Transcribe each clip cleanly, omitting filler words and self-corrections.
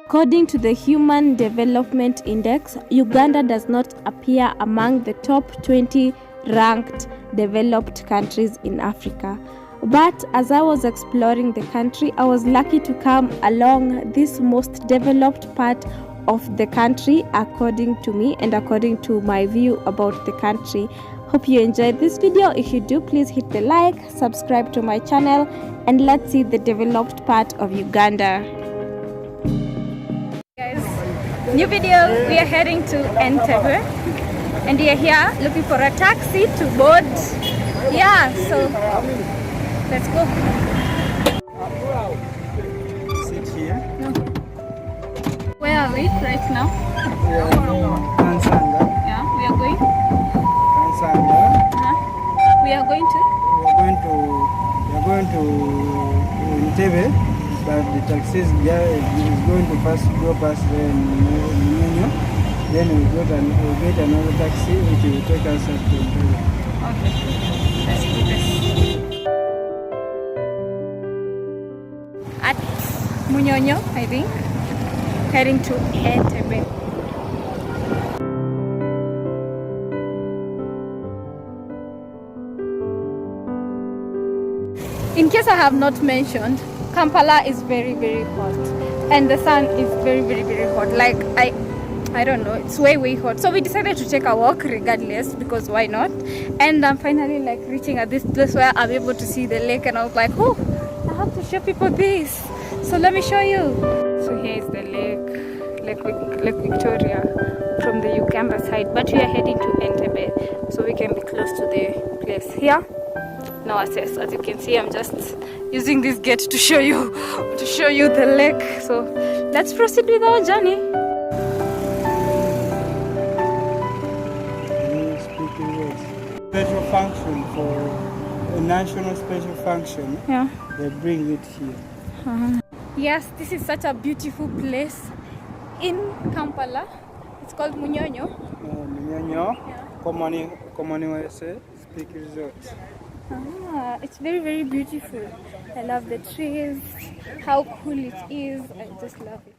According to the Human Development Index, Uganda does not appear among the top 20 ranked developed countries in Africa. But as I was exploring the country, I was lucky to come along this most developed part of the country, according to me and according to my view about the country. Hope you enjoyed this video. If you do, please hit the like, subscribe to my channel, and let's see the developed part of Uganda. Guys, new video. We are heading to Entebbe, and we are here looking for a taxi to board. Yeah, so let's go. Sit here. No. Where are we right now? We are going Kansanga. Yeah, we are going. Kansanga. We are going to. We are going to Entebbe, but the taxi is going to go past the Munyo. Then we'll get another taxi which will take us up to Entebbe. Okay, let's do this. At Munyonyo, I think, heading to Entebbe. In case I have not mentioned, Kampala is very, very hot, and the sun is very, very, very hot. Like I don't know, it's way, way hot. So we decided to take a walk regardless, because why not? And I'm finally like reaching at this place where I'm able to see the lake, and I was like, oh, I have to show people this. So let me show you. So here is the Lake Victoria from the Uganda side, but we are heading to Entebbe, so we can be close to the place here. Now as you can see, I'm just using this gate to show you the lake. So let's proceed with our journey. Special function for a national special function. Yeah. They bring it here. Yes, this is such a beautiful place in Kampala. It's called Munyonyo. Munyonyo. Yeah. Commonly say speak resort. It's very, very beautiful. I love the trees, how cool it is. I just love it.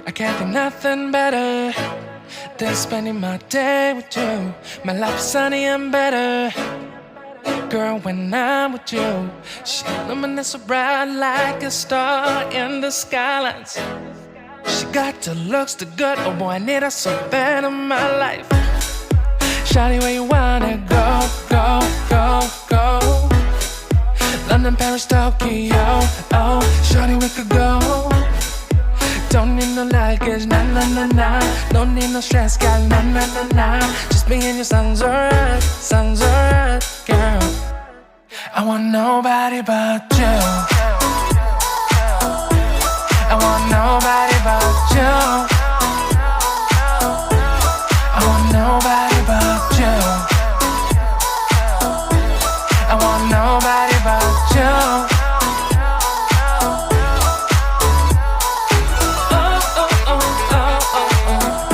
I can't think nothing better than spending my day with you. My life is sunny and better, girl, when I'm with you. She illuminates so bright like a star in the skylines. She got the looks, the good, oh boy, I need her so bad in my life. Shawty, where you wanna go, go, go, go? London, Paris, Tokyo, oh, shawty, we could go. Don't need no luggage, nah, nah, nah, nah. Don't need no stress, girl, nah, nah, nah, nah. Just me and you sounds alright, girl. I want nobody but you. I want nobody but you. I want nobody but you. I want nobody but you. Oh, oh, oh, oh, oh, oh.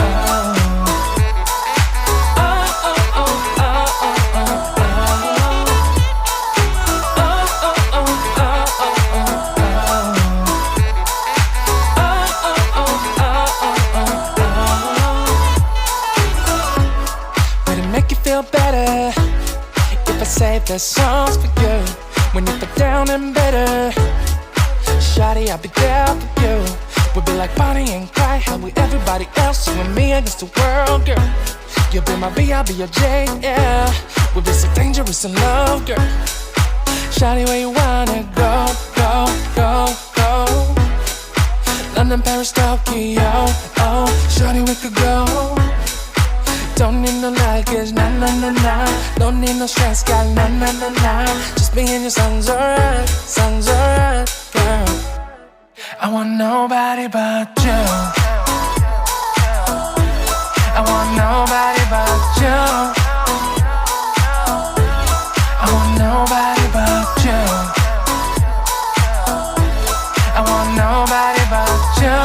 write the songs for you. When you feel down and bitter, shawty, I'll be there for you. We'll be like Bonnie and Clyde, how we everybody else, you and me against the world, girl. You'll be my B, I'll be your J, yeah. We'll be so dangerous in love, girl. Shawty, where you wanna go, go, go, go? London, Paris, Tokyo, oh. Shawty, we could go. Don't need no luggage, nah, nah, nah, nah. Don't need no stress, got nah, nah, nah, nah. Just me and your son's alright, girl. I want nobody but you. I want nobody but you. I want nobody but you. I want nobody but you.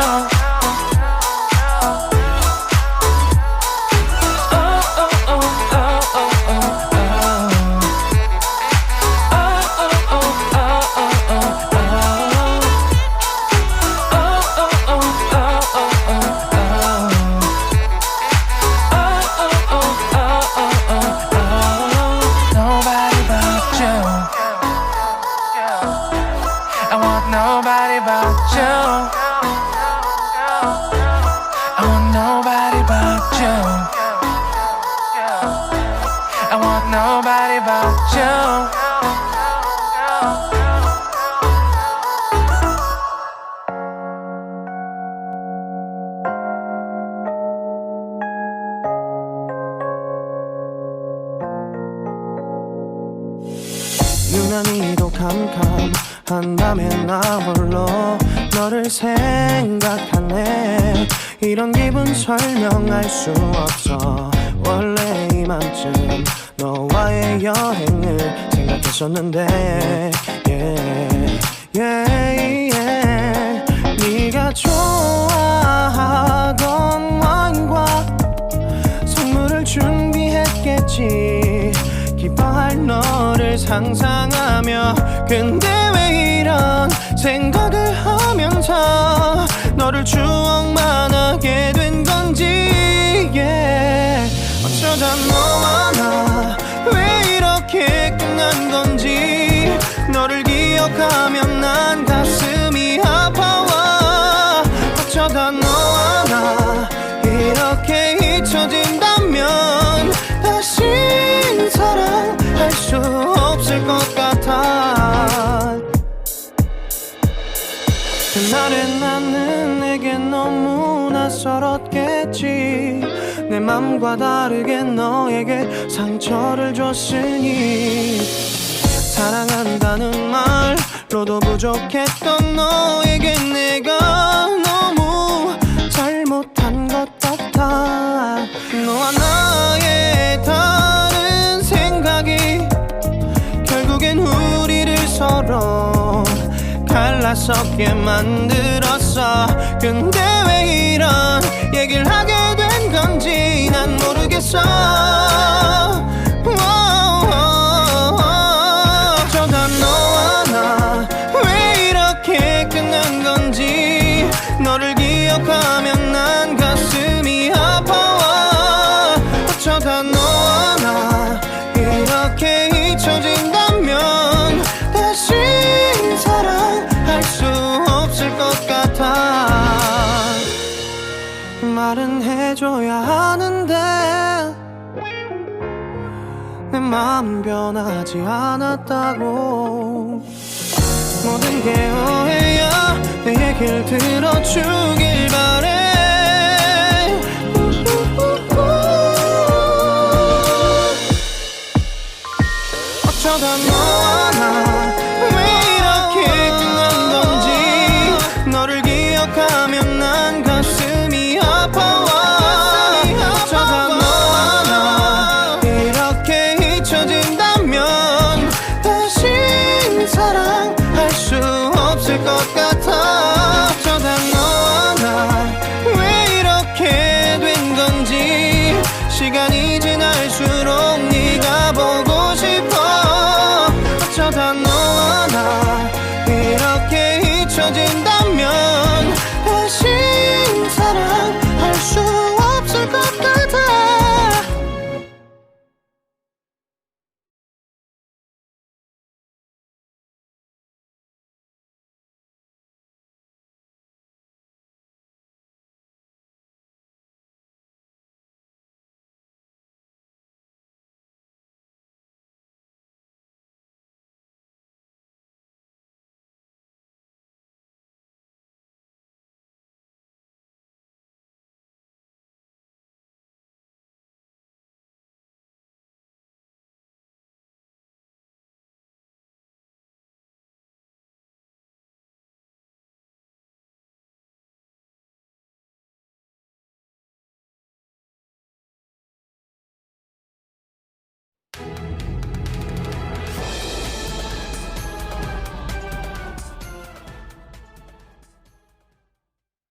Nobody but you. I want nobody but you. I want nobody but you. 유난히도 캄캄한 밤에 나 홀로 너를 생각하네. 이런 기분 설명할 수 없어. 원래 이맘쯤 너와의 여행을 생각했었는데 네가 좋아하던 와인과 선물을 준비했겠지. 기뻐할 너를 상상하며. 근데 왜 이런 생각을 하면서 너를 추억만 하게 된 건지. 어쩌다 너와 나 왜 이렇게 끝난 건지. 너를 기억하면 난 가슴이 아파와. 어쩌다 너와 나 이렇게 잊혀진다면 다시 사랑할 수 없을 것 같아. 그날의 나는 내게 너무 낯설었겠지. 내 맘과 다르게 너에게 상처를 줬으니. 사랑한다는 말로도 부족했던 너에게 내가 너무 잘못한 것 같아. 너와 나의 다른 생각이 결국엔 우리를 서로 갈라서게 만들었어. 근데 왜 이런 얘기를 하게 된 건지 난 모르겠어. 어쩌다 너와 나 왜 이렇게 끝난 건지. 너를 기억하면 난 가슴이 아파와. 어쩌다 너와 나 이렇게 잊혀진다면 다시 사랑할 수 없을 것 같아. 말은 해줘야 하는데 내 마음 변하지 않았다고. 모든 게 오해야. 내 얘기를 들어주길 바래. 어쩌다 너와 나 왜 이렇게 끝난 건지. 너를 기억하면 난 가슴이 아파와. 어쩌다 너와 나 이렇게 잊혀진다면 다시 사랑할 수 없을 것 같아. 어쩌다 너와 나 왜 이렇게 된 건지. 시간이